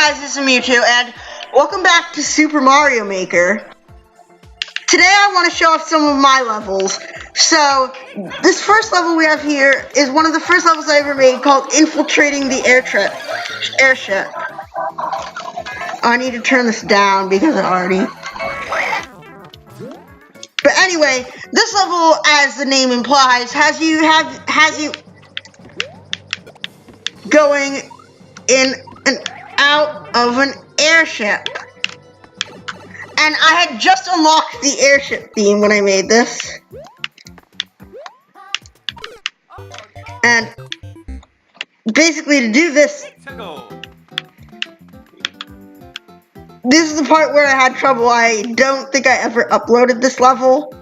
guys, this is Mewtwo, and welcome back to Super Mario Maker. Today I want to show off some of my levels. So, this first level we have here is one of the first levels I ever made called Infiltrating the Airship. I need to turn this down because it already... But anyway, this level, as the name implies, has you going in and out of an airship. And I had just unlocked the airship theme when I made this. And basically to do this, this is the part where I had trouble. I don't think I ever uploaded this level.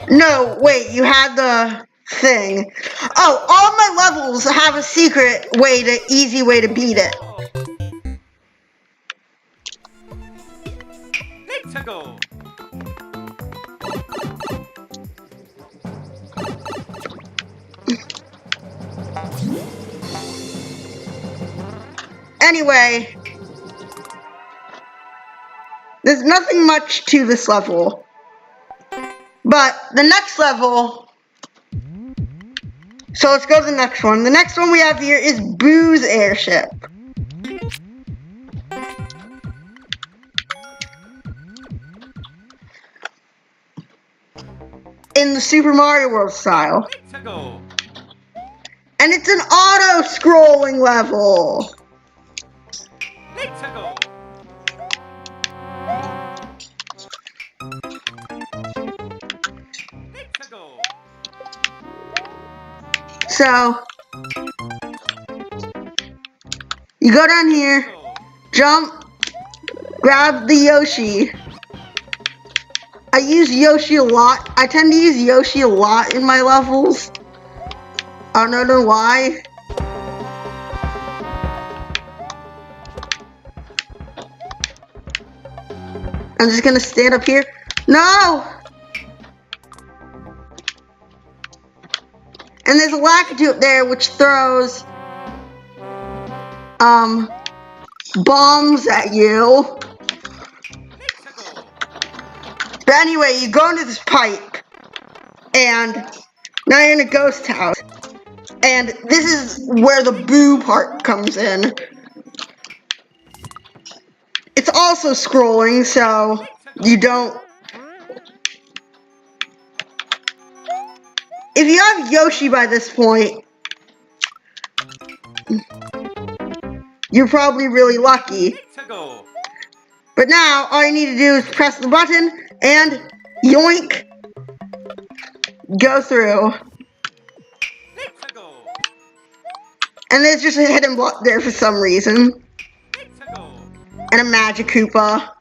No, wait, you had the thing. Oh, all my levels have a secret way easy way to beat it. Anyway, there's nothing much to this level, but the next level, so let's go to the next one. The next one we have here is Boo's Airship. In the Super Mario World style. And it's an auto-scrolling level. So, you go down here, jump, grab the Yoshi. I use Yoshi a lot. I tend to use Yoshi a lot in my levels. I don't know why. I'm just gonna stand up here. No! And there's a Lakitu up there which throws bombs at you. But anyway, you go into this pipe, and now you're in a ghost house. And this is where the Boo part comes in. It's also scrolling, so you don't... If you have Yoshi by this point, you're probably really lucky. But now, all you need to do is press the button, and yoink, go through. And there's just a hidden block there for some reason. And a Magic Koopa.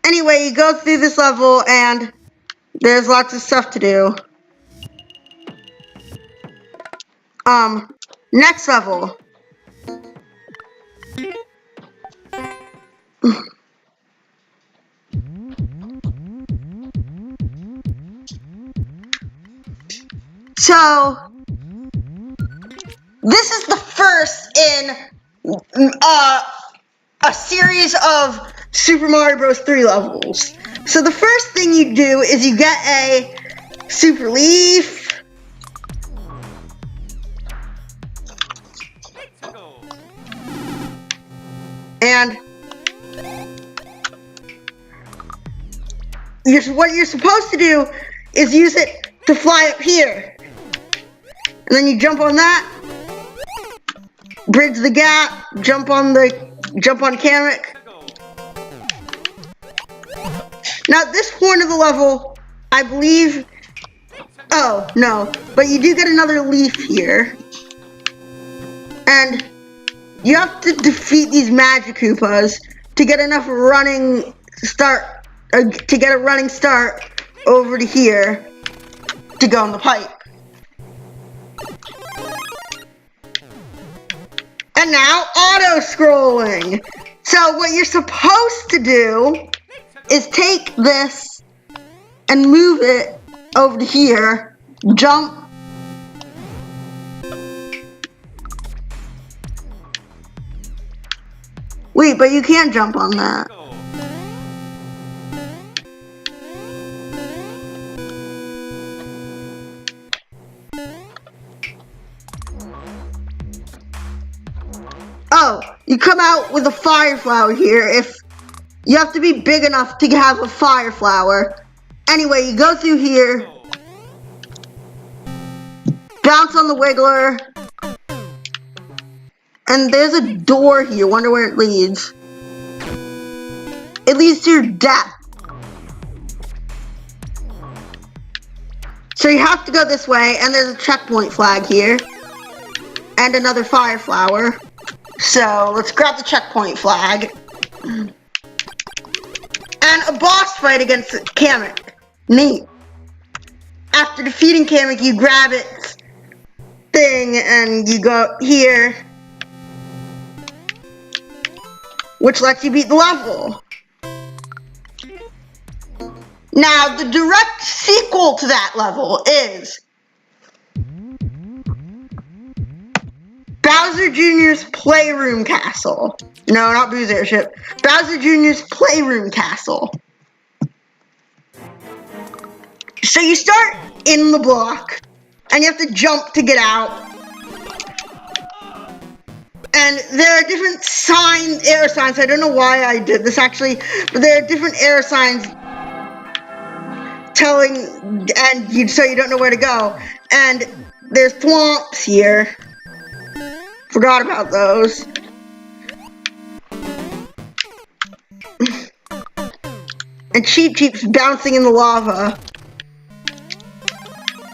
Anyway, you go through this level and there's lots of stuff to do. Next level. So, this is the first in a series of Super Mario Bros. 3 levels. So the first thing you do is you get a Super Leaf. And what you're supposed to do is use it to fly up here. And then you jump on that, bridge the gap, jump on Kamek. Now at this point of the level, I believe, oh no, but you do get another leaf here. And you have to defeat these Magic Koopas to get enough running start to get a running start over to here to go in the pipe. And now auto-scrolling. So what you're supposed to do is take this and move it over to here, jump, wait, but you can't jump on that. Oh, you come out with a fire flower here. If you have to be big enough to have a fire flower. Anyway, you go through here, bounce on the wiggler, and there's a door here. Wonder where it leads. It leads to your death. So you have to go this way, and there's a checkpoint flag here, and another fire flower. So let's grab the checkpoint flag. And a boss fight against Kamek. Neat. After defeating Kamek, you grab its thing and you go here, which lets you beat the level. Now, the direct sequel to that level is Bowser Jr.'s Playroom Castle. No, not Boo's Airship. Bowser Jr.'s Playroom Castle. So you start in the block, and you have to jump to get out. And there are different signs, error signs. I don't know why I did this actually, but there are different error signs telling, so you don't know where to go. And there's thwomps here. Forgot about those. And Cheep Cheep's bouncing in the lava.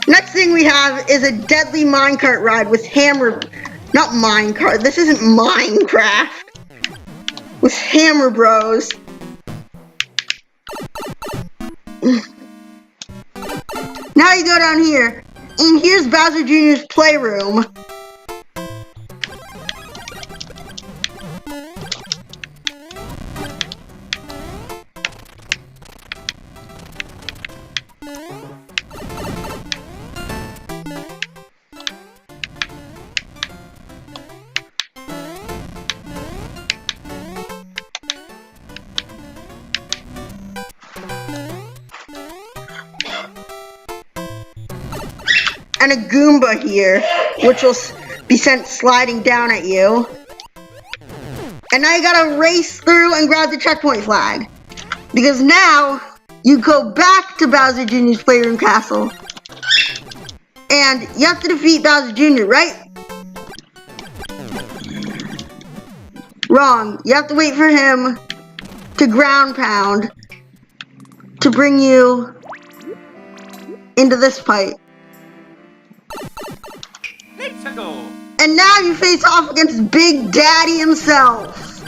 Next thing we have is a deadly minecart ride with hammer, not minecart, this isn't Minecraft. With Hammer Bros. Now you go down here, and here's Bowser Jr.'s Playroom. And a Goomba here, which will be sent sliding down at you. And now you gotta race through and grab the checkpoint flag. Because now, you go back to Bowser Jr.'s Playroom Castle. And you have to defeat Bowser Jr., right? Wrong. You have to wait for him to ground pound to bring you into this fight. And now you face off against Big Daddy himself.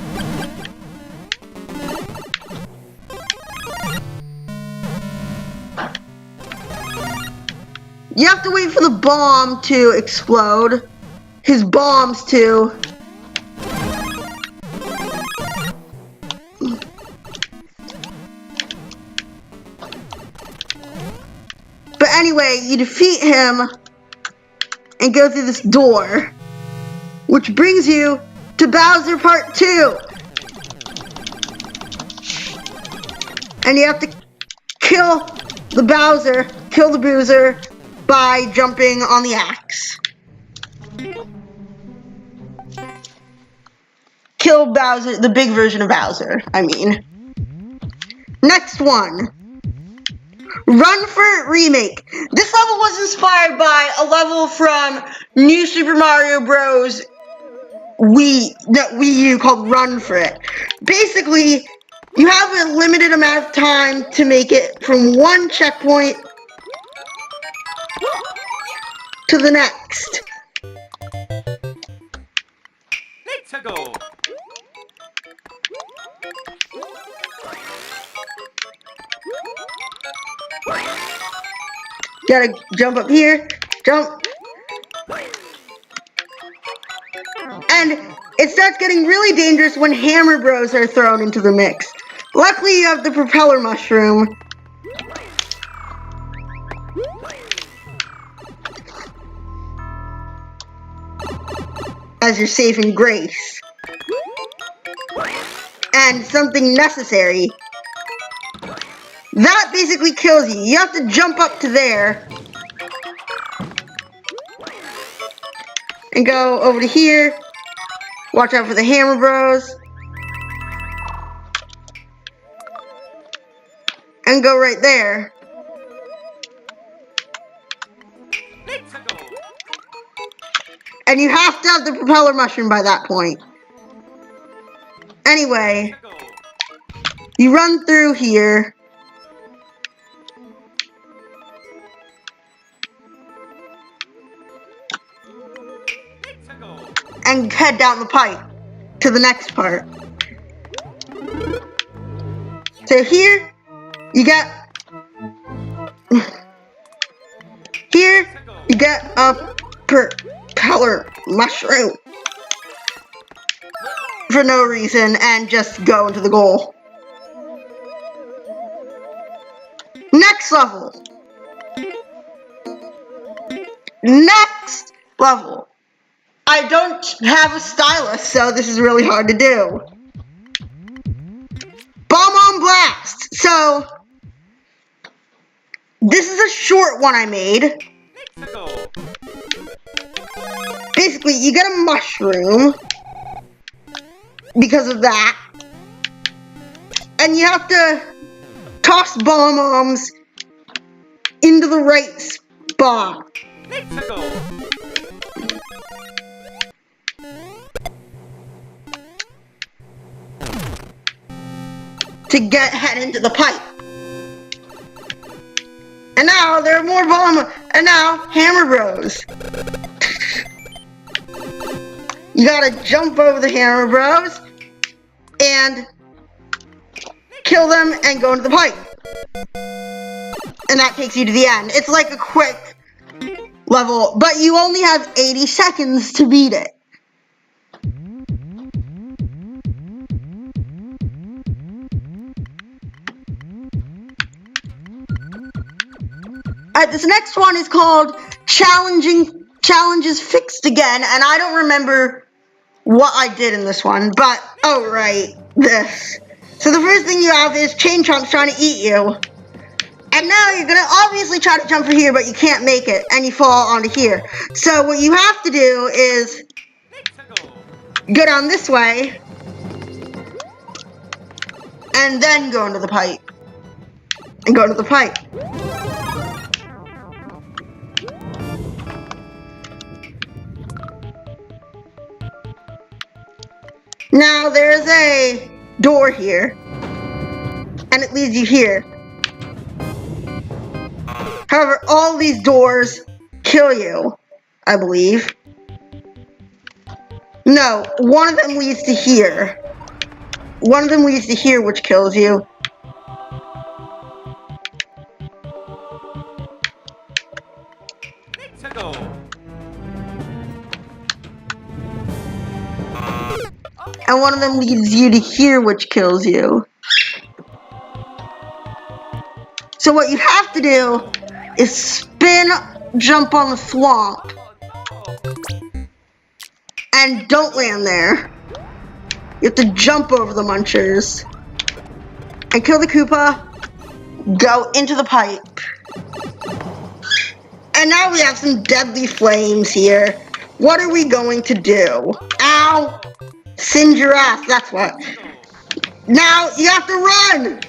You have to wait for the bomb to explode. His bombs to. But anyway, you defeat him and go through this door, which brings you to Bowser Part 2. And you have to kill the Boozer, by jumping on the axe. Kill Bowser, the big version of Bowser, I mean. Next one. Run for It Remake. This level was inspired by a level from New Super Mario Bros. Wii U called Run for It. Basically, you have a limited amount of time to make it from one checkpoint to the next. Let's go. Gotta jump up here. Jump. And it starts getting really dangerous when Hammer Bros are thrown into the mix. Luckily, you have the propeller mushroom. As your saving grace. And something necessary. That basically kills you. You have to jump up to there. And go over to here. Watch out for the Hammer Bros. And go right there. Let's go. And you have to have the propeller mushroom by that point. Anyway, Let's go. you run through here. Let's go. And head down the pipe to the next part. So here, you get a propeller mushroom for no reason and just go into the goal. Next level. Next level. I don't have a stylus, so this is really hard to do. Bomb-on Blast! So, this is a short one I made. Let's go. Basically, you get a mushroom because of that. And you have to toss bomb-bombs into the right spot. Let's go. To head into the pipe. And now there are more and now Hammer Bros. You gotta jump over the Hammer Bros and kill them and go into the pipe. And that takes you to the end. It's like a quick level, but you only have 80 seconds to beat it. This next one is called Challenges Fixed Again, and I don't remember what I did in this one, but, oh right, this. So the first thing you have is Chain Chomps trying to eat you. And now you're gonna obviously try to jump for here, but you can't make it, and you fall onto here. So what you have to do is go down this way, and then go into the pipe. And go into the pipe. Now there's a door here, and it leads you here. However, all these doors kill you, I believe. No, one of them leads to here. One of them leads to here, which kills you. Let's go. And one of them leads you to here, which kills you. So what you have to do is spin, jump on the swamp, and don't land there. You have to jump over the munchers and kill the Koopa, go into the pipe. And now we have some deadly flames here. What are we going to do? Ow! Singe your ass, that's what. Now you have to run!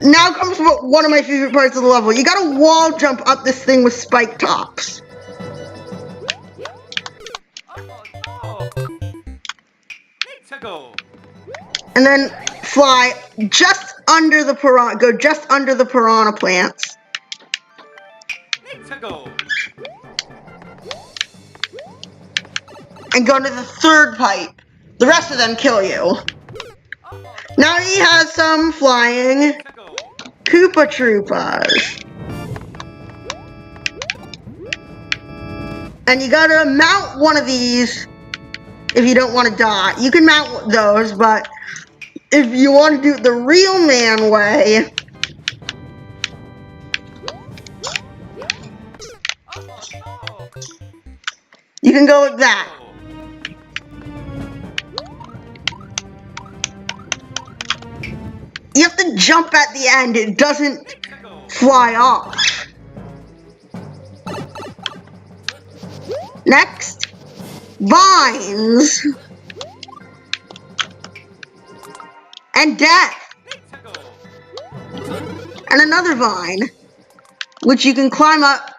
Now comes one of my favorite parts of the level. You gotta wall jump up this thing with spike tops. Let's go. And then fly just under the piranha, go just under the piranha plants. Let's go. And go to the third pipe. The rest of them kill you. Now he has some flying To go. Koopa Troopas. And you gotta mount one of these if you don't want to die. You can mount those, but if you want to do it the real man way, Oh, no. you can go like that. Go. You have to jump at the end. It doesn't To go. fly off. Next, vines and death To go. and another vine, which you can climb up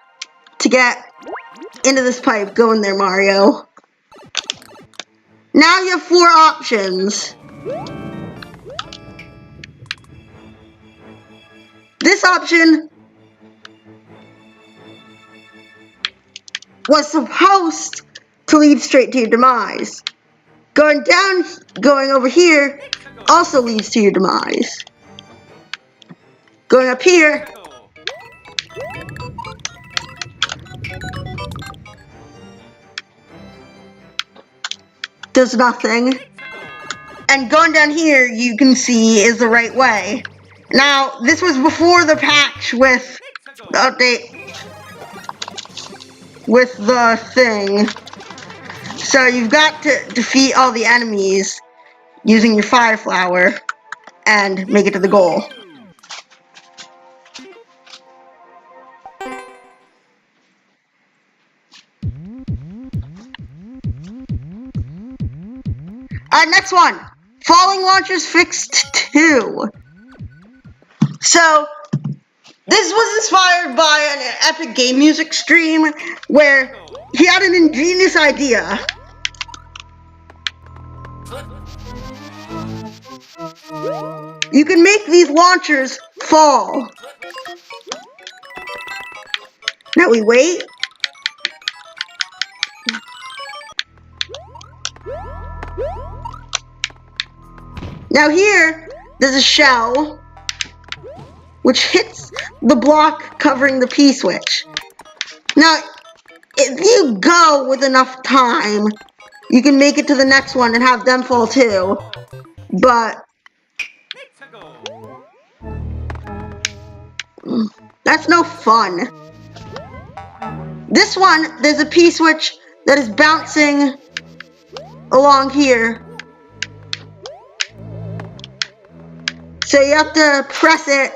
to get into this pipe. Go in there, Mario. Now you have 4 options. This option was supposed to lead straight to your demise. Going over here also leads to your demise. Going up here To go. does nothing. To go. And going down here, you can see, is the right way. Now, this was before the patch with To the go. update with the thing. So you've got to defeat all the enemies using your fire flower and make it to the goal. Next one. Falling launchers fixed 2. So, this was inspired by an epic game music stream where he had an ingenious idea. You can make these launchers fall. Now we wait. Now here, there's a shell which hits the block covering the P-switch. Now, if you go with enough time, you can make it to the next one and have them fall too. But To go. that's no fun. This one, there's a P-switch that is bouncing along here. So you have to press it.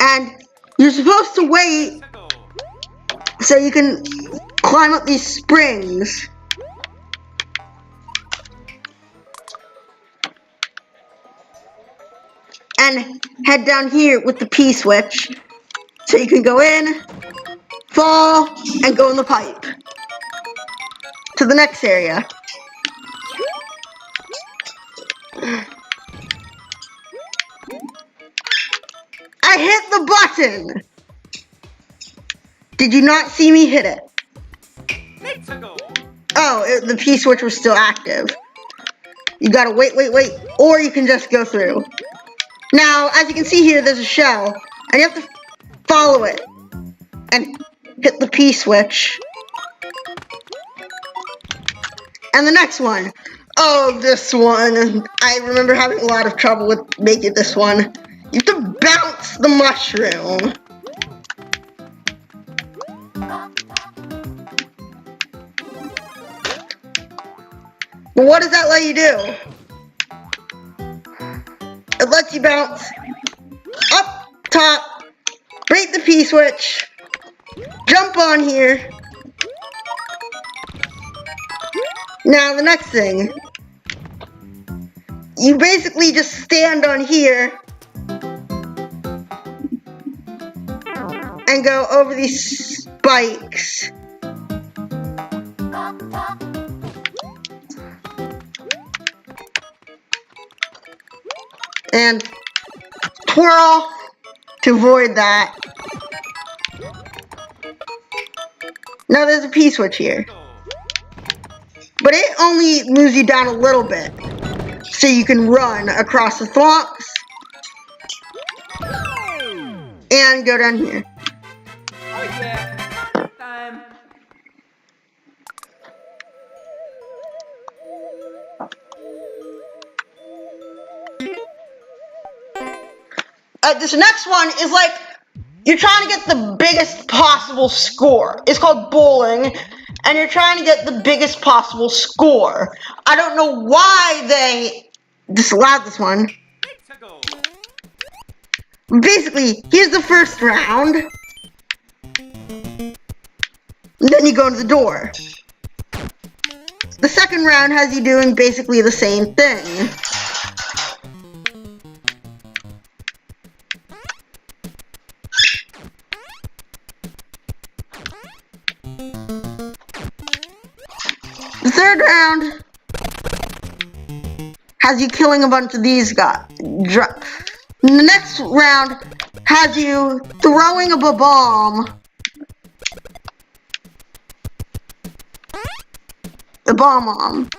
And you're supposed to wait To go. so you can climb up these springs. And head down here with the P-switch so you can go in, fall, and go in the pipe to the next area. I hit the button! Did you not see me hit it? To go. Oh, the P-switch was still active. You gotta wait, or you can just go through. Now, as you can see here, there's a shell, and you have to follow it and hit the P-switch. And the next one. Oh, this one. I remember having a lot of trouble with making this one. You have to bounce the mushroom. But what does that let you do? It lets you bounce up top, break the P-switch, jump on here. Now the next thing. You basically just stand on here and go over these spikes. And twirl to avoid that. Now there's a P-switch here. Go. But it only moves you down a little bit. So you can run across the thwomps. And go down here. Oh yeah. Time. This next one is like, you're trying to get the biggest possible score. It's called bowling, and you're trying to get the biggest possible score. I don't know why they disallowed this one. Need to go. Basically, here's the first round. And then you go to the door. The second round has you doing basically the same thing. The third round has you killing a bunch of these guys. The next round has you throwing up a bomb. The bomb.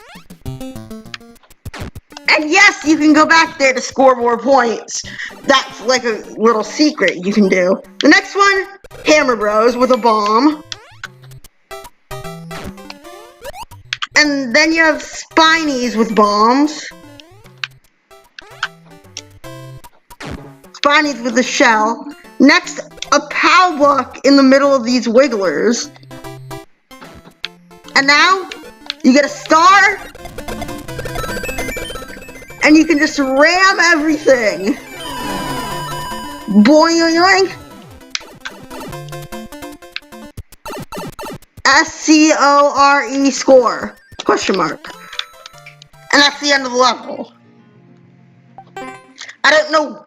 And yes, you can go back there to score more points. That's like a little secret you can do. The next one, Hammer Bros with a bomb. And then you have Spinies with bombs. Spinies with a shell. Next, a POW block in the middle of these wigglers. And now, you get a star. And you can just ram everything. Boing. SCORE score. Question mark. And that's the end of the level. I don't know.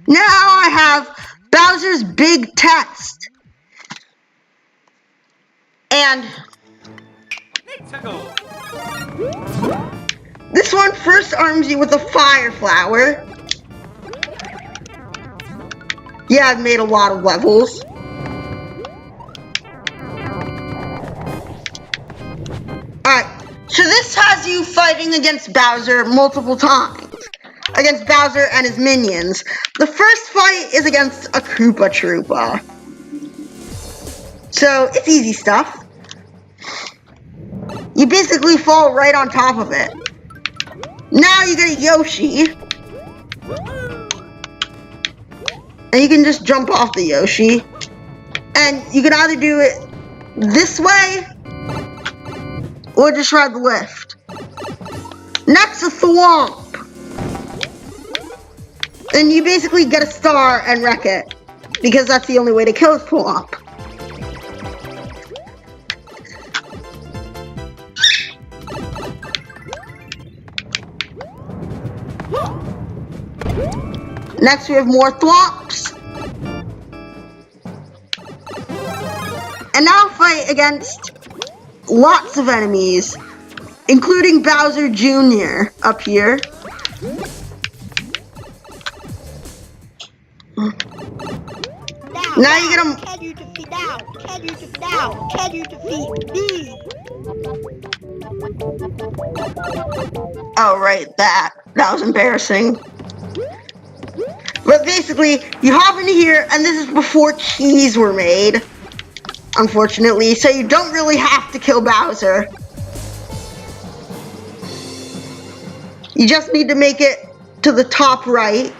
Now I have Bowser's Big Test. And Need to go. this one first arms you with a fire flower. Yeah, I've made a lot of levels. Alright, so this has you fighting against Bowser multiple times. Against Bowser and his minions. The first fight is against a Koopa Troopa. So, it's easy stuff. You basically fall right on top of it. Now you get a Yoshi. And you can just jump off the Yoshi. And you can either do it this way, or just ride the lift. Next, a Thwomp. And you basically get a star and wreck it. Because that's the only way to kill a Thwomp. Next we have more Thwomps. And now fight against lots of enemies, including Bowser Jr. up here. Now you get him. Can you defeat now? Can you defeat now? Can you defeat me? Oh, right, that was embarrassing. But basically, you hop into here, and this is before keys were made, unfortunately, so you don't really have to kill Bowser. You just need to make it to the top right.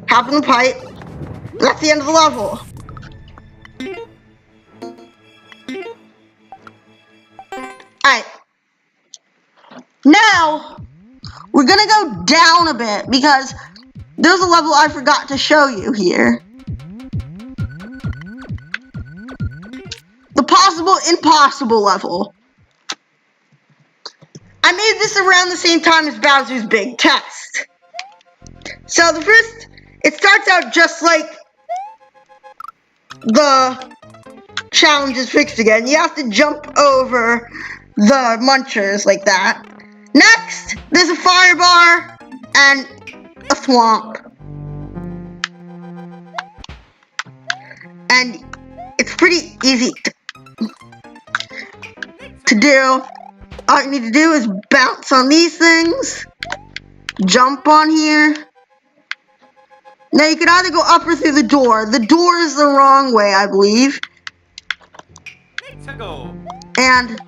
Hop in the pipe. That's the end of the level. Alright. Now, we're gonna go down a bit because there's a level I forgot to show you here. The possible impossible level. I made this around the same time as Bowser's Big Test. So the first, it starts out just like the challenge is fixed again. You have to jump over the munchers like that. Next, there's a fire bar and a swamp. And it's pretty easy to do. All you need to do is bounce on these things, jump on here. Now you can either go up or through the door. The door is the wrong way, I believe. To go. And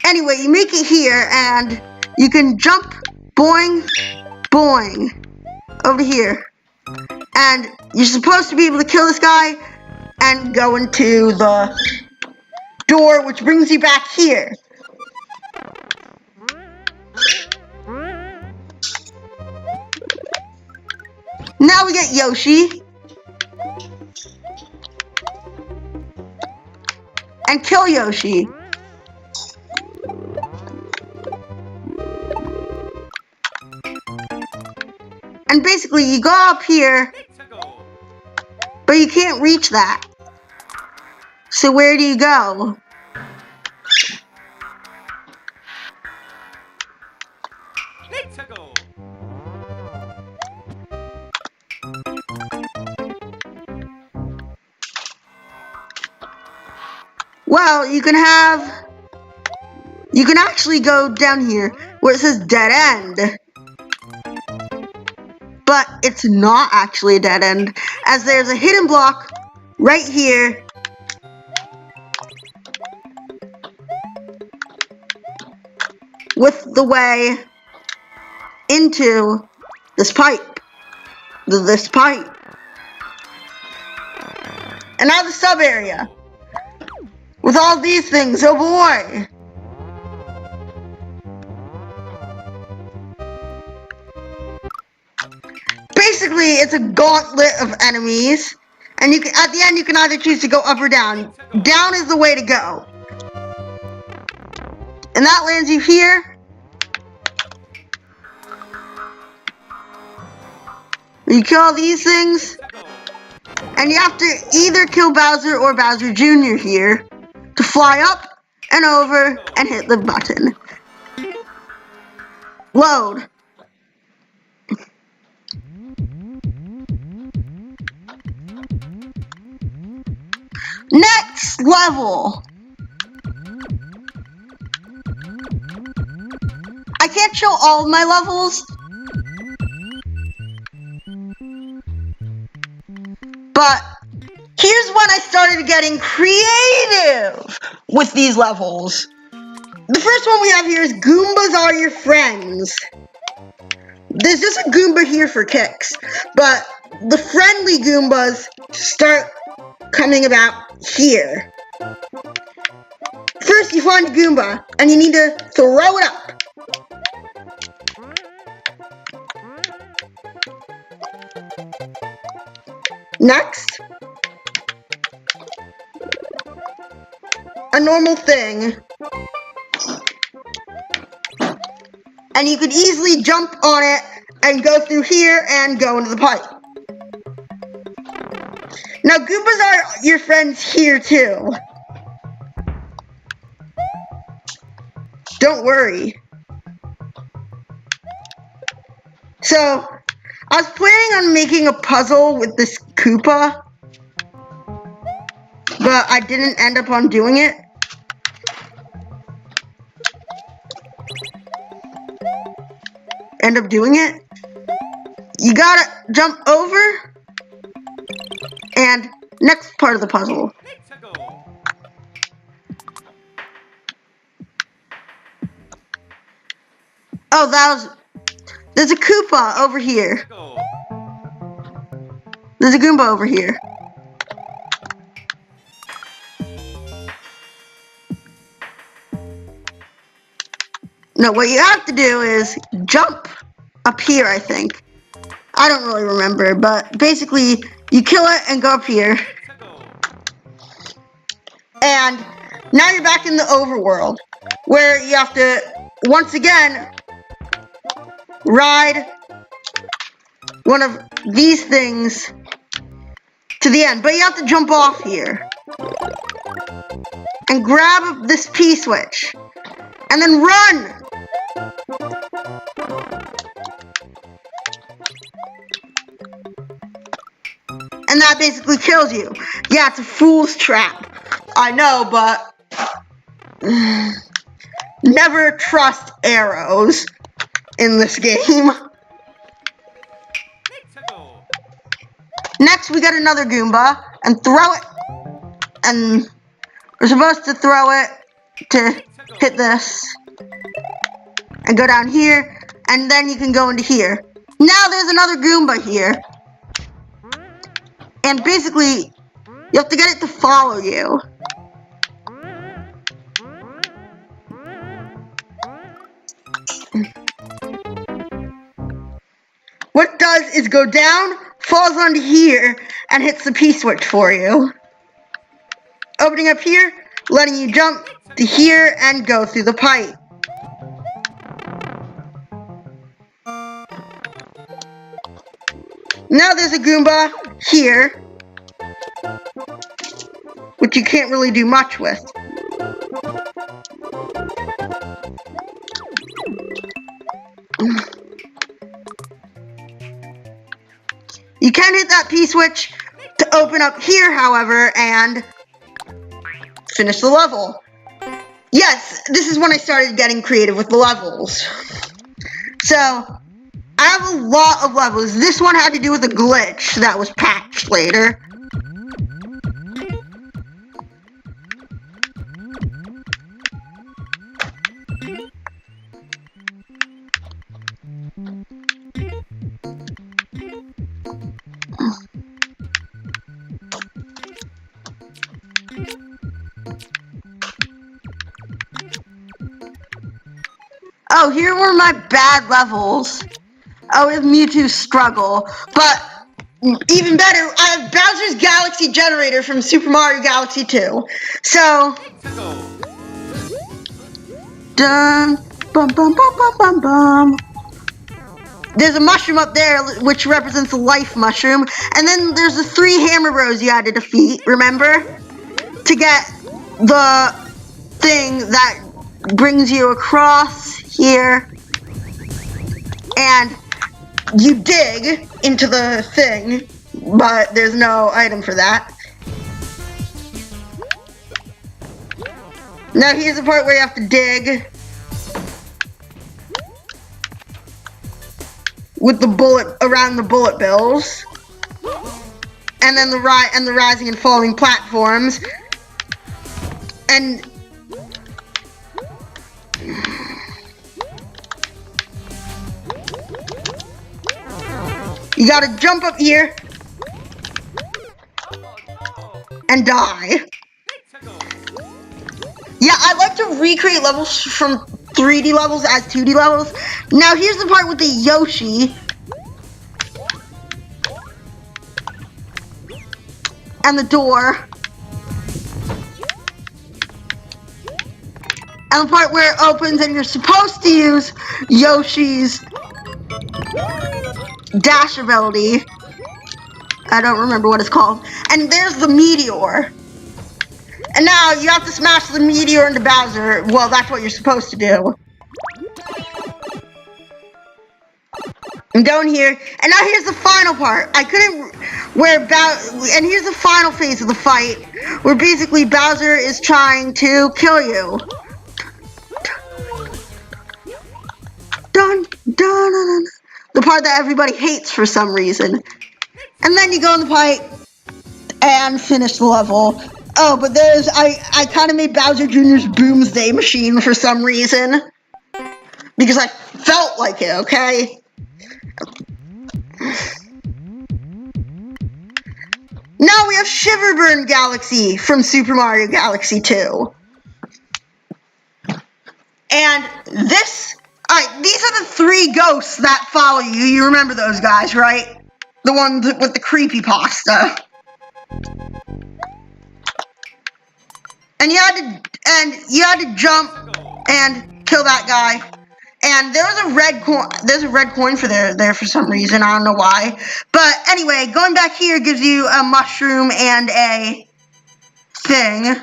anyway, you make it here and you can jump, boing, boing, over here. And you're supposed to be able to kill this guy and go into the door, which brings you back here. Now we get Yoshi. And kill Yoshi. And basically you go up here, To go. but you can't reach that. So where do you go? To go. Well, you can actually go down here where it says dead end. But it's not actually a dead end, as there's a hidden block right here. With the way into this pipe. This pipe. And now the sub area. With all these things, oh boy! Basically, it's a gauntlet of enemies, and you can, at the end you can either choose to go up or down. Down is the way to go. And that lands you here. You kill all these things, and you have to either kill Bowser or Bowser Jr. here to fly up and over and hit the button. Load. Next level. I can't show all of my levels, but here's when I started getting creative with these levels. The first one we have here is Goombas Are Your Friends. There's just a Goomba here for kicks, but the friendly Goombas start coming about here. First you find a Goomba, and you need to throw it up. Next, a normal thing. And you could easily jump on it and go through here and go into the pipe. Now, Goombas are your friends here too. Don't worry. So, I was planning on making a puzzle with this Koopa, but I didn't end up on doing it. You gotta jump over, and next part of the puzzle. To go. Oh, there's a Koopa over here. Go. There's a Goomba over here. No, what you have to do is jump up here, I think. I don't really remember, but basically, you kill it and go up here. To go. And now you're back in the overworld, where you have to, once again, ride one of these things to the end. But you have to jump off here. and grab this P-switch. And then run! And that basically kills you. Yeah, it's a fool's trap. I know, but never trust arrows in this game. Let's go. Next, we got another Goomba, and throw it. And we're supposed to throw it to hit this. And go down here, and then you can go into here. Now there's another Goomba here. And basically, you have to get it to follow you. What it does is go down, falls onto here, and hits the P-switch for you. Opening up here, letting you jump to here and go through the pipe. Now there's a Goomba here, which you can't really do much with. You can hit that P-switch to open up here, however, and finish the level. Yes, this is when I started getting creative with the levels. So, I have a lot of levels. This one had to do with a glitch that was patched later. Oh, here were my bad levels. Oh, with Mewtwo's struggle. But even better, I have Bowser's Galaxy Generator from Super Mario Galaxy 2. So, Let's go. dun, bum, bum, bum, bum, bum, bum. There's a mushroom up there, which represents a life mushroom. And then there's the 3 Hammer Bros you had to defeat, remember? To get the thing that brings you across here. And you dig into the thing, but there's no item for that. Now here's the part where you have to dig with the bullet around the bullet bills, and then the rising and falling platforms, and you gotta jump up here and die. Let's go. Yeah, I like to recreate levels from 3D levels as 2D levels. Now here's the part with the Yoshi. And the door. And the part where it opens and you're supposed to use Yoshi's dash ability. I don't remember what it's called. And there's the meteor. And now you have to smash the meteor into Bowser. Well, that's what you're supposed to do. I'm down here. And now here's the final part. And here's the final phase of the fight, where basically Bowser is trying to kill you. Dun, dun, dun, dun. The part that everybody hates for some reason. And then you go in the pipe and finish the level. Oh, but I kind of made Bowser Jr.'s Boomsday Machine for some reason. Because I felt like it, okay? Now we have Shiverburn Galaxy from Super Mario Galaxy 2. And these are the 3 ghosts that follow you. You remember those guys, right? The ones with the creepypasta. And you had to jump and kill that guy. And there's a red coin for there for some reason. I don't know why. But anyway, going back here gives you a mushroom and a thing.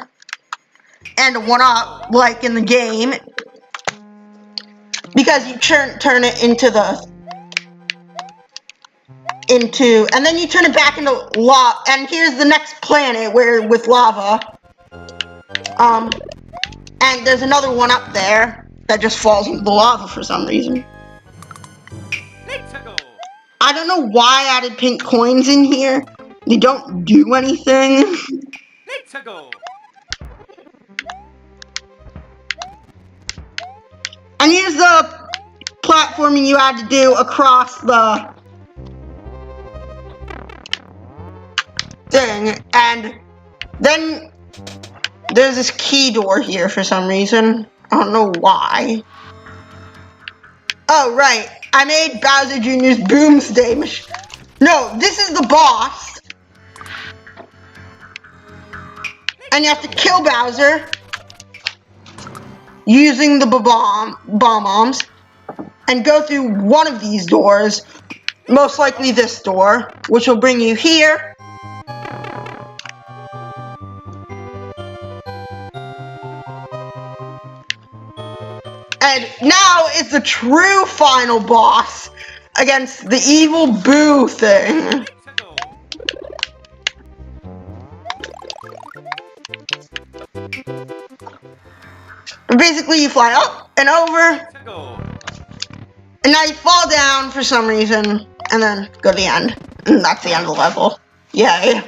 and a 1-up, like in the game, because you turn it into and then you turn it back into lava. And here's the next planet with lava. And there's another one up there that just falls into the lava for some reason. Let's go. I don't know why I added pink coins in here. They don't do anything. Let's go. And here's the platforming you had to do across the thing. And then there's this key door here for some reason. I don't know why. Oh, right. I made Bowser Jr.'s Boomsday machine. No, this is the boss. And you have to kill Bowser using the bomb bombs and go through one of these doors, most likely this door, which will bring you here. And now it's the true final boss against the evil Boo thing. Let's go. Basically, you fly up and over, Let's go. and now you fall down for some reason, and then go to the end. And that's the end of the level. Yay.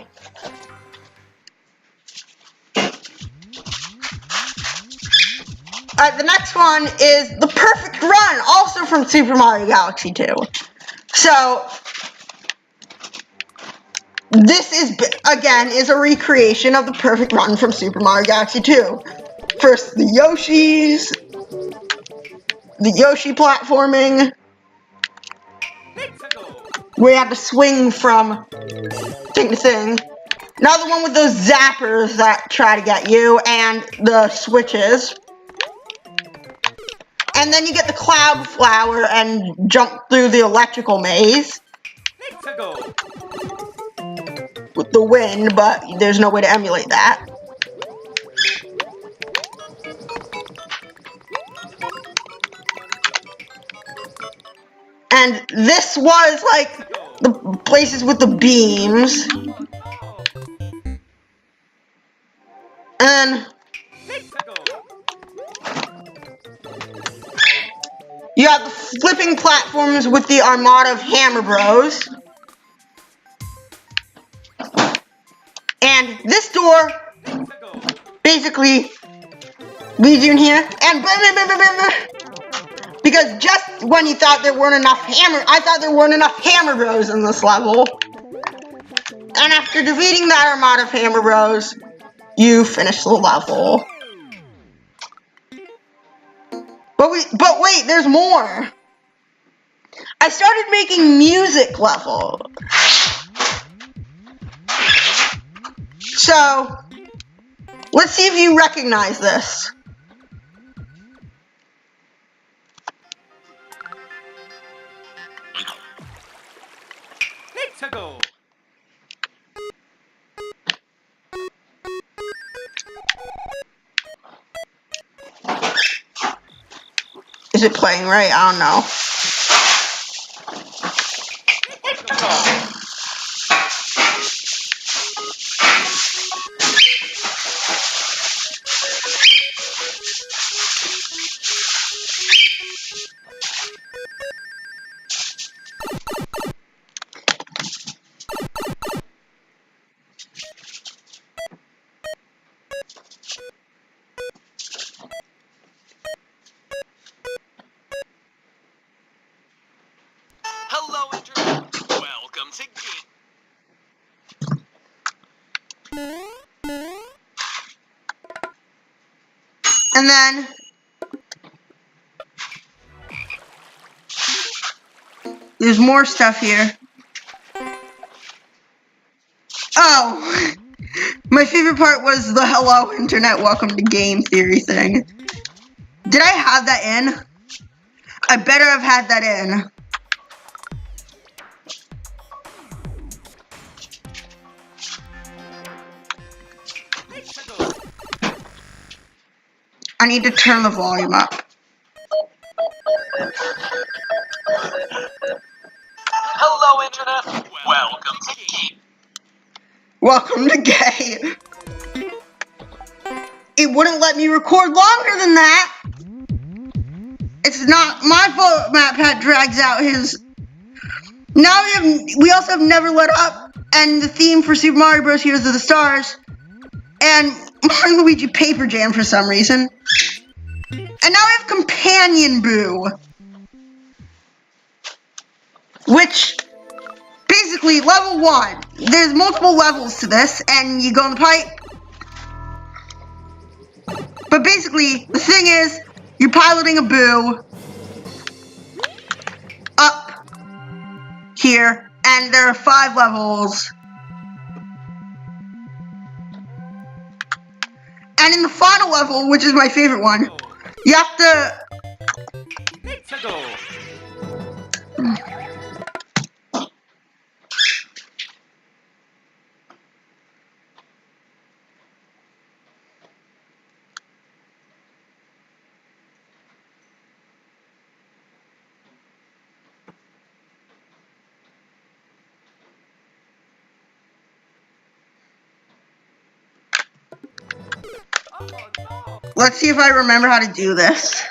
Alright, the next one is The Perfect Run, also from Super Mario Galaxy 2. So, this is, again, is a recreation of The Perfect Run from Super Mario Galaxy 2. First, the Yoshi platforming, Let's go. where you have to swing from thing to thing. Now the one with those zappers that try to get you, and the switches. And then you get the cloud flower and jump through the electrical maze Let's go. with the wind, but there's no way to emulate that. And this was like the places with the beams. And Let's go. you have the flipping platforms with the armada of Hammer Bros. And this door Let's go. basically leads you in here, and because just when you thought there weren't enough I thought there weren't enough Hammer Bros in this level. And after defeating that armada of Hammer Bros, you finish the level. But wait, there's more. I started making music level. So, let's see if you recognize this. Let's go. Is it playing right? I don't know. Hello, Internet. Welcome to And then there's more stuff here. Oh, my favorite part was the hello internet, welcome to game theory thing. Did I have that in? I better have had that in. I need to turn the volume up. Hello, Internet. Welcome to Geek. Welcome to Gay. It wouldn't let me record longer than that. It's not my fault MatPat drags out his... Now we also have Never Let Up, and the theme for Super Mario Bros. Heroes of the Stars, and Mario Luigi Paper Jam for some reason. And now we have Companion Boo. Which, basically, level 1. There's multiple levels to this, and you go in the pipe. But basically, the thing is, you're piloting a Boo up here, and there are 5 levels. And in the final level, which is my favorite one, you have to... Let's go. Oh no. Let's see if I remember how to do this.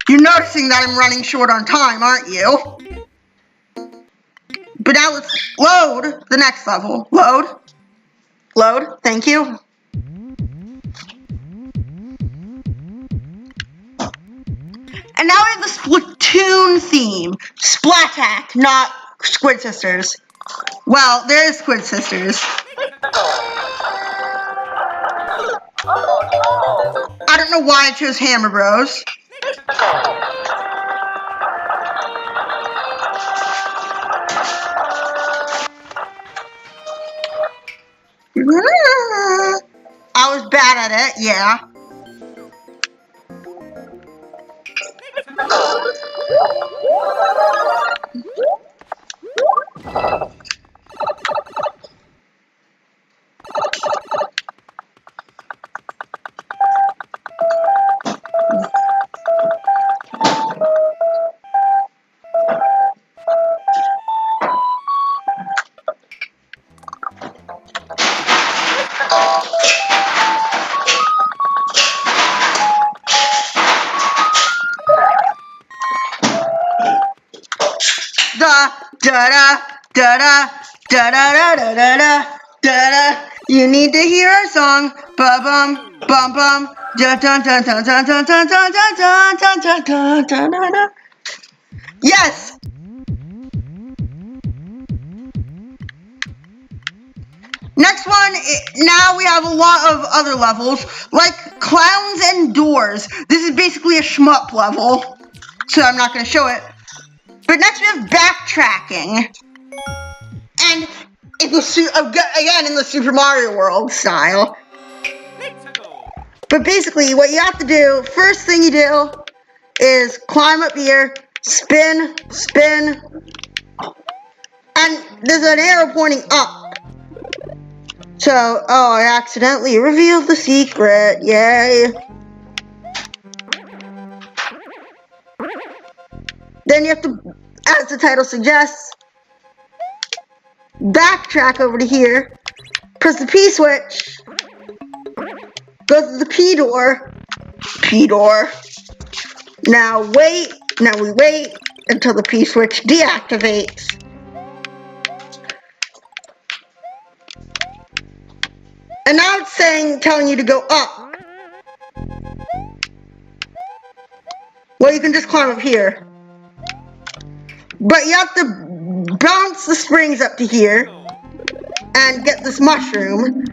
You're noticing that I'm running short on time, aren't you? But now let's load the next level. Load. Load. Thank you. And now we have the Splatoon theme. Splatak, not Squid Sisters. Well, there is Squid Sisters. I don't know why I chose Hammer Bros. I was bad at it, yeah. Da-da-da-da-da-da-da-da-da-da. You need to hear our song. Ba-bum, bum-bum. Da-dun-dun-dun-dun-dun-dun-dun-dun-dun-dun-dun-dun-dun-dun. Yes! Next one, now we have a lot of other levels, like Clowns and Doors. This is basically a shmup level, so I'm not going to show it. But next we have backtracking. And in the Super Mario World style. Let's go. But basically, what you have to do, first thing you do, is climb up here, spin, spin, and there's an arrow pointing up. So, oh, I accidentally revealed the secret, yay. Then you have to, as the title suggests, backtrack over to here, press the P switch, go to the P door, now we wait until the P switch deactivates. And now it's telling you to go up. Well, you can just climb up here. But you have to bounce the springs up to here and get this mushroom,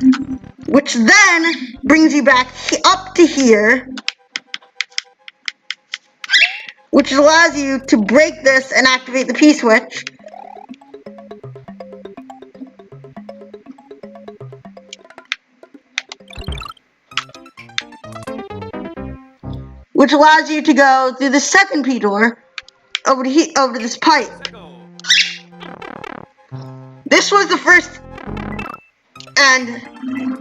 which then brings you back up to here, which allows you to break this and activate the P switch. Which allows you to go through the second P door over to this pipe. Let's go. This was the first, and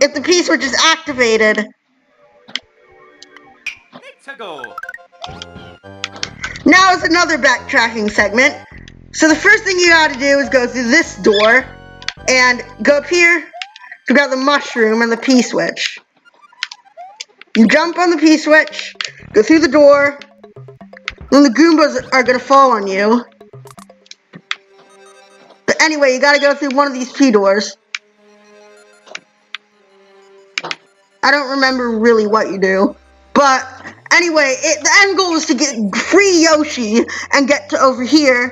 if the P switch is activated, to go. Now is another backtracking segment. So the first thing you gotta do is go through this door and go up here to grab the mushroom and the P-switch. You jump on the P-switch, go through the door, then the Goombas are gonna fall on you. But anyway, you gotta go through one of these P doors. I don't remember really what you do. But anyway, the end goal is to get free Yoshi and get to over here.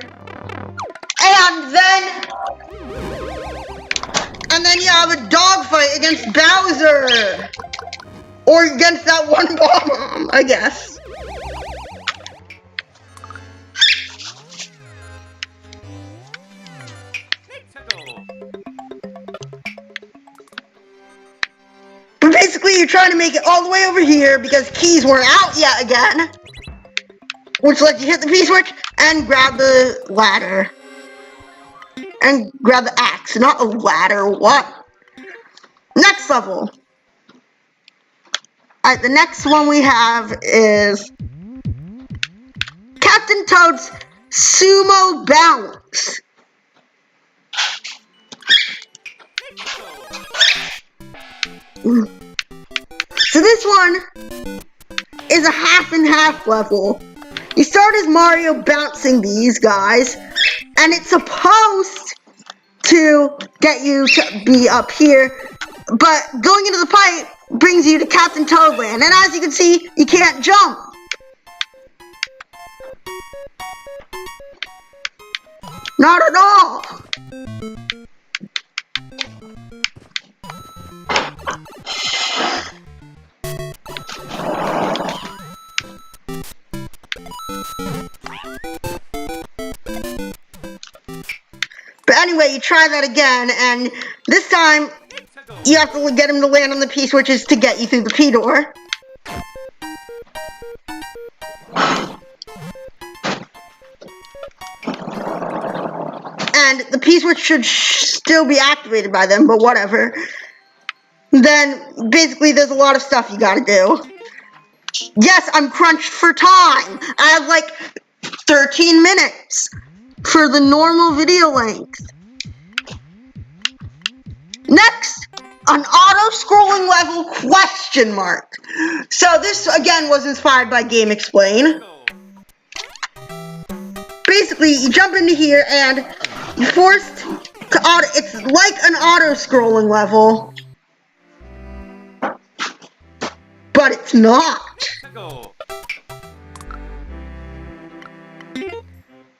And then you have a dogfight against Bowser. Or against that one bomb, I guess. Let's go. But basically, you're trying to make it all the way over here because keys weren't out yet again. Which lets you hit the P-switch and grab the ladder. And grab the axe, not a ladder, what? Next level. Alright, the next one we have is Captain Toad's Sumo Bounce. So this one is a half and half level. You start as Mario bouncing these guys, and it's supposed to get you to be up here, but going into the pipe brings you to Captain Toadland, and as you can see, you can't jump. Not at all. But anyway, you try that again, and this time you have to get him to land on the P switches to get you through the P door. And the P switch should still be activated by them, but whatever. Then basically there's a lot of stuff you gotta do. Yes, I'm crunched for time. I have like 13 minutes for the normal video length. Next, an auto-scrolling level question mark. So this again was inspired by Game Explain. Basically, you jump into here and you're forced to it's like an auto-scrolling level, but it's not.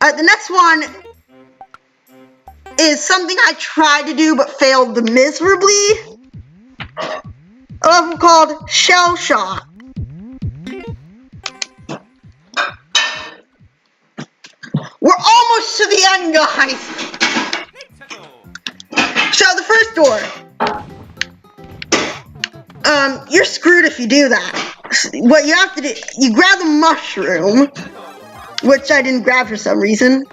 The next one is something I tried to do but failed miserably. A level called Shell Shot. We're almost to the end, guys. So the first door. You're screwed if you do that. What you have to do, you grab the mushroom, which I didn't grab for some reason,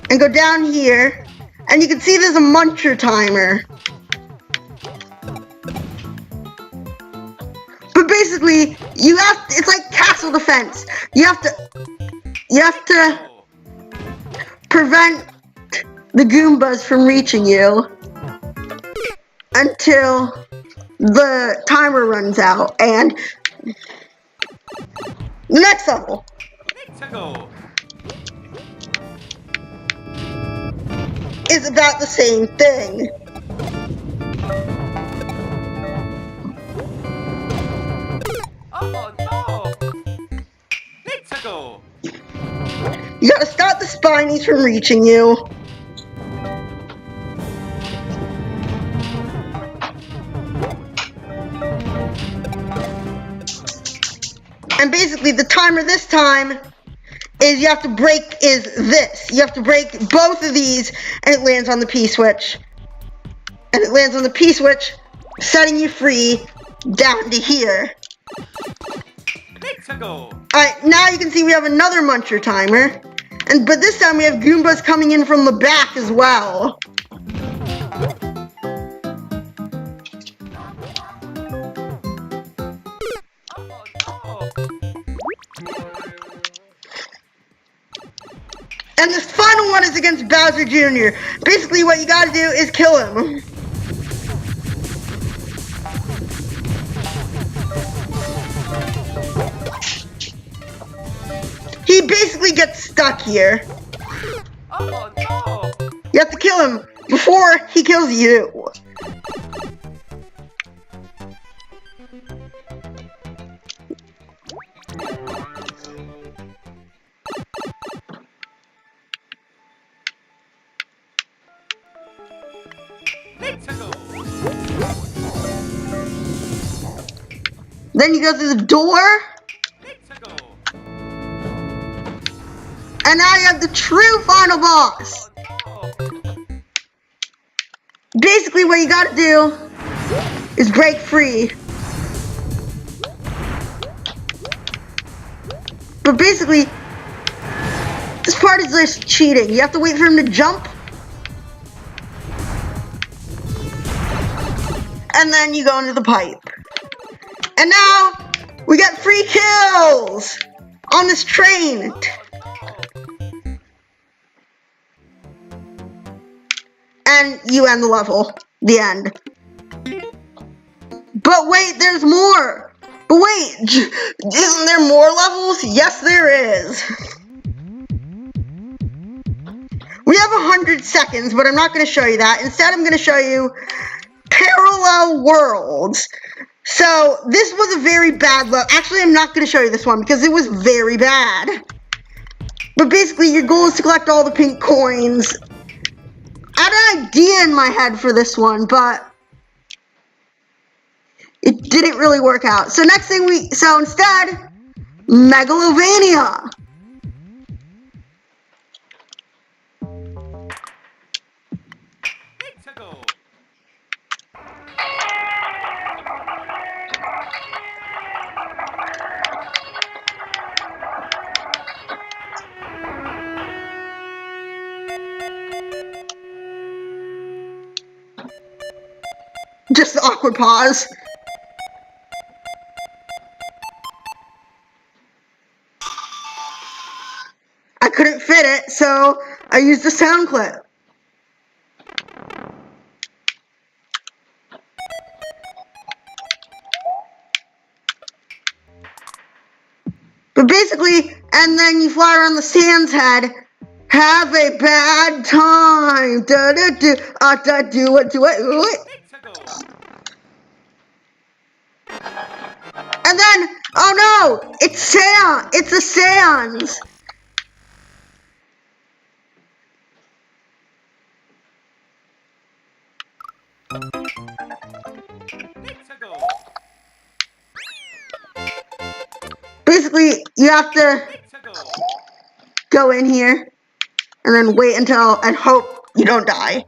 and go down here, and you can see there's a muncher timer. But basically, you have to, it's like castle defense. You have to prevent the Goombas from reaching you until the timer runs out. And the next level is about the same thing. Oh no! Let's go! You gotta stop the Spinies from reaching you. And basically the timer this time is you have to break this. You have to break both of these and it lands on the P switch. And it lands on the P switch, setting you free down to here. Let's go! Alright, now you can see we have another muncher timer. But this time we have Goombas coming in from the back as well. Oh no! And this final one is against Bowser Jr. Basically, what you gotta do is kill him. He basically gets stuck here. Oh no! You have to kill him before he kills you. Let's go! Then you go through the door, Let's go! and now you have the true final boss. Oh no! Basically, what you gotta do is break free. But basically, this part is just cheating. You have to wait for him to jump. And then you go into the pipe. And now, we got free kills on this train. And you end the level. The end. But wait, there's more. But wait, isn't there more levels? Yes, there is. We have 100 seconds, but I'm not going to show you that. Instead, I'm going to show you Parallel Worlds. So, this was a very bad level. Actually, I'm not going to show you this one because it was very bad. But basically, your goal is to collect all the pink coins. I had an idea in my head for this one, but it didn't really work out. So instead, Megalovania. Let's go! Just the awkward pause. I couldn't fit it, so I used a sound clip. But basically, and then you fly around the Sans head. Have a bad time. Da da do. Da do it. Do it. Let's go! And then, oh no, it's Sans. It's a Sans. Let's go! Basically, you have to Let's go! go in here and then wait until and hope you don't die.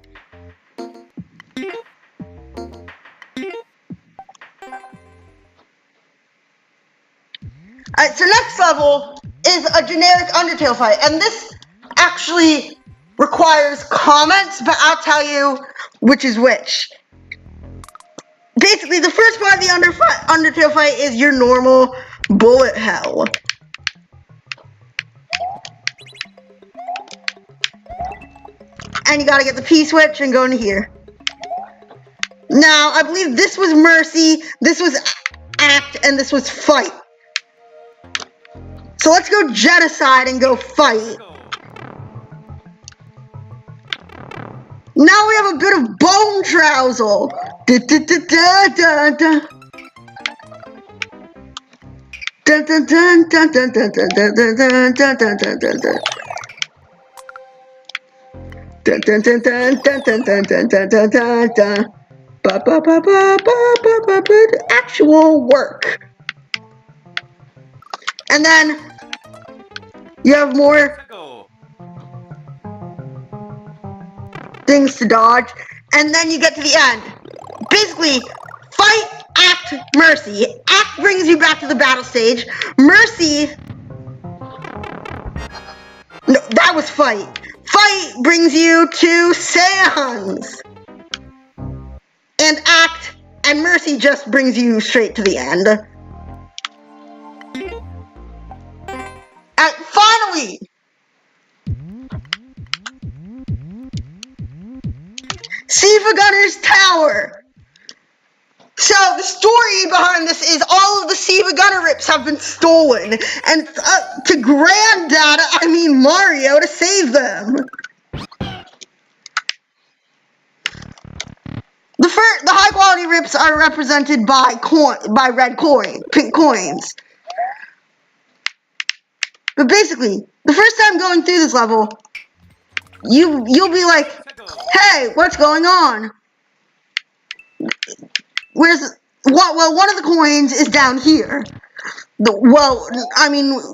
Alright, so next level is a generic Undertale fight, and this actually requires comments, but I'll tell you which is which. Basically, the first part of the Undertale fight is your normal bullet hell. And you gotta get the P-switch and go into here. Now, I believe this was Mercy, this was Act, and this was Fight. So let's go Genocide and go Fight. Now we have a bit of Bone Trousel. Da da da da da da. Dun dun dun dun dun dun dun dun dun dun dun dun dun dun. Dun dun dun dun dun dun dun dun dun dun dun dun. Ba ba ba ba ba ba ba ba. Actual work. And then you have more Let's go! things to dodge, and then you get to the end. Basically, Fight, Act, Mercy. Act brings you back to the battle stage. Mercy, no, that was Fight. Fight brings you to Sans. And Act and Mercy just brings you straight to the end. And finally, Siva Gunner's Tower. So the story behind this is all of the Siva Gunner rips have been stolen, and it's up to Granddad, I mean Mario, to save them. The high quality rips are represented by pink coins. But basically, the first time going through this level, you'll be like, hey, what's going on? Well, one of the coins is down here.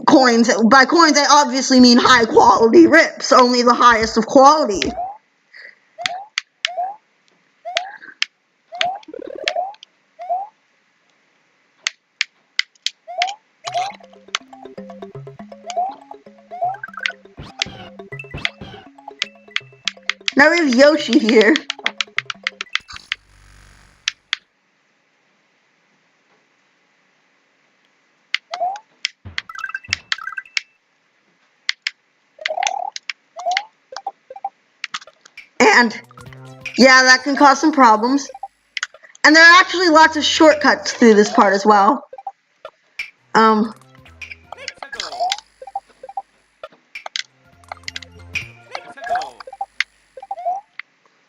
Coins. By coins, I obviously mean high quality rips, only the highest of quality. Now we have Yoshi here. And yeah, that can cause some problems. And there are actually lots of shortcuts through this part as well.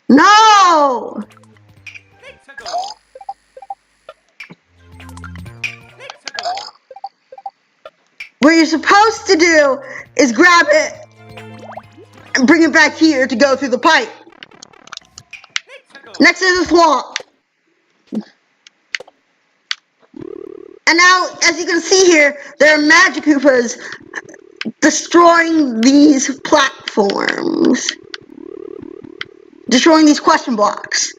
No! What you're supposed to do is grab it and bring it back here to go through the pipe. Next to the swamp. And now, as you can see here, there are Magic Koopas destroying these platforms. Destroying these question blocks.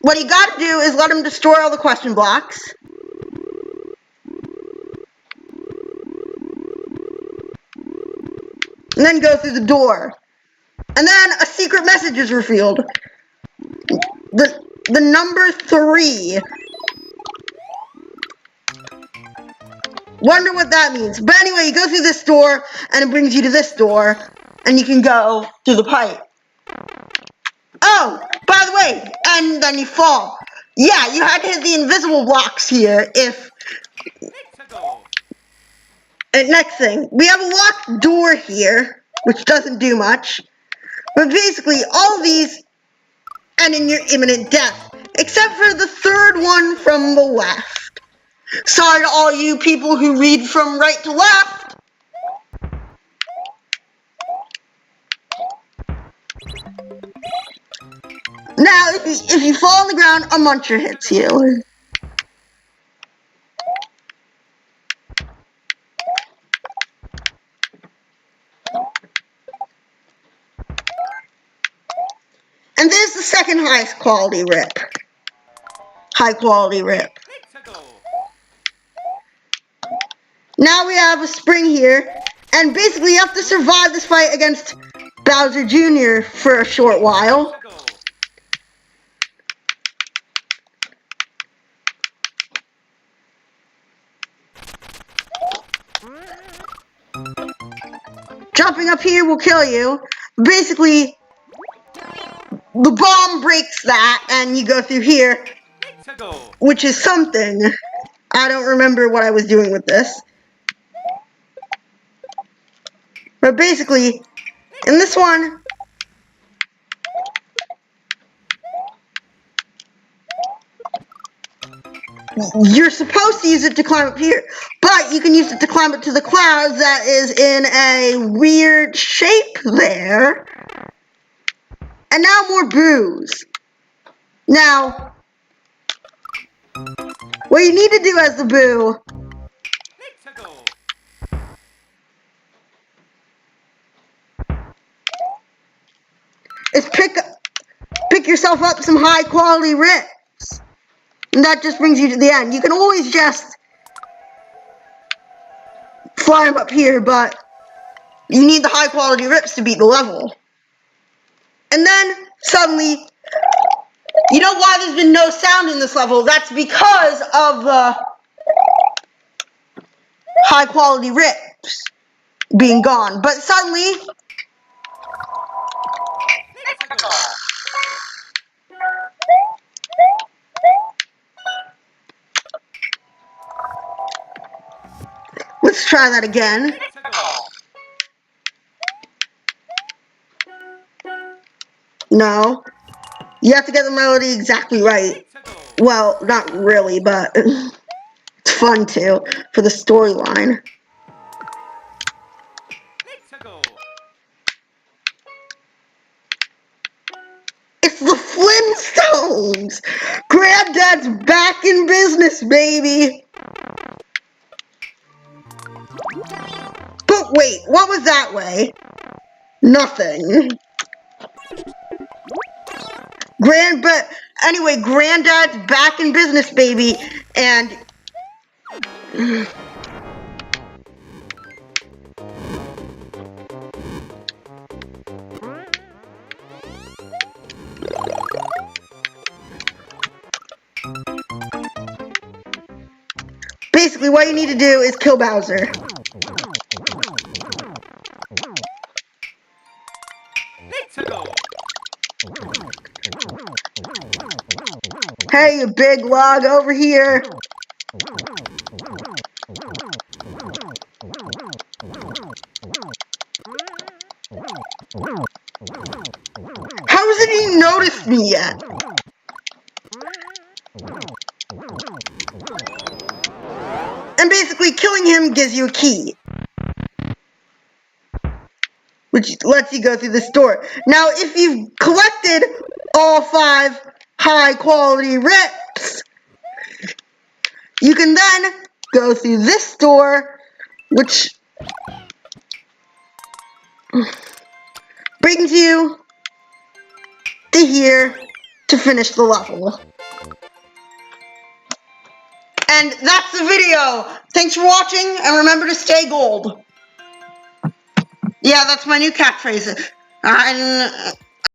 What you gotta do is let them destroy all the question blocks. And then go through the door. And then a secret message is revealed. The number 3. Wonder what that means. But anyway, you go through this door, and it brings you to this door, and you can go through the pipe. Oh, by the way, and then you fall. Yeah, you had to hit the invisible blocks here And next thing, we have a locked door here, which doesn't do much. But basically, all of these end in your imminent death, except for the third one from the left. Sorry to all you people who read from right to left. Now, if you fall on the ground, a muncher hits you. And there's the second highest quality rip. High quality rip. Now we have a spring here, and basically you have to survive this fight against Bowser Jr. for a short while. Jumping up here will kill you. Basically, the bomb breaks that, and you go through here, which is something. I don't remember what I was doing with this. But basically, in this one, you're supposed to use it to climb up here, but you can use it to climb up to the clouds that is in a weird shape there. And now more boos. Now, what you need to do as the boo is pick yourself up some high quality rips. And that just brings you to the end. You can always just fly them up here, but you need the high quality rips to beat the level. And then, suddenly, you know why there's been no sound in this level? That's because of the high quality rips being gone. But suddenly, Let's go. let's try that again. Let's go. No, you have to get the melody exactly right. Let's go. Well, not really, but it's fun too for the storyline. Let's go. It's the Flintstones! Granddad's back in business, baby! But wait, what was that way? Nothing. Anyway, Granddad's back in business, baby, and basically what you need to do is kill Bowser. Let's go. Hey, you big log over here. How hasn't he noticed me yet? And basically killing him gives you a key, which lets you go through this door. Now, if you've collected all 5 high quality rips, you can then go through this door, which brings you to here to finish the level. And that's the video. Thanks for watching, and remember to stay gold. Yeah, that's my new catchphrase.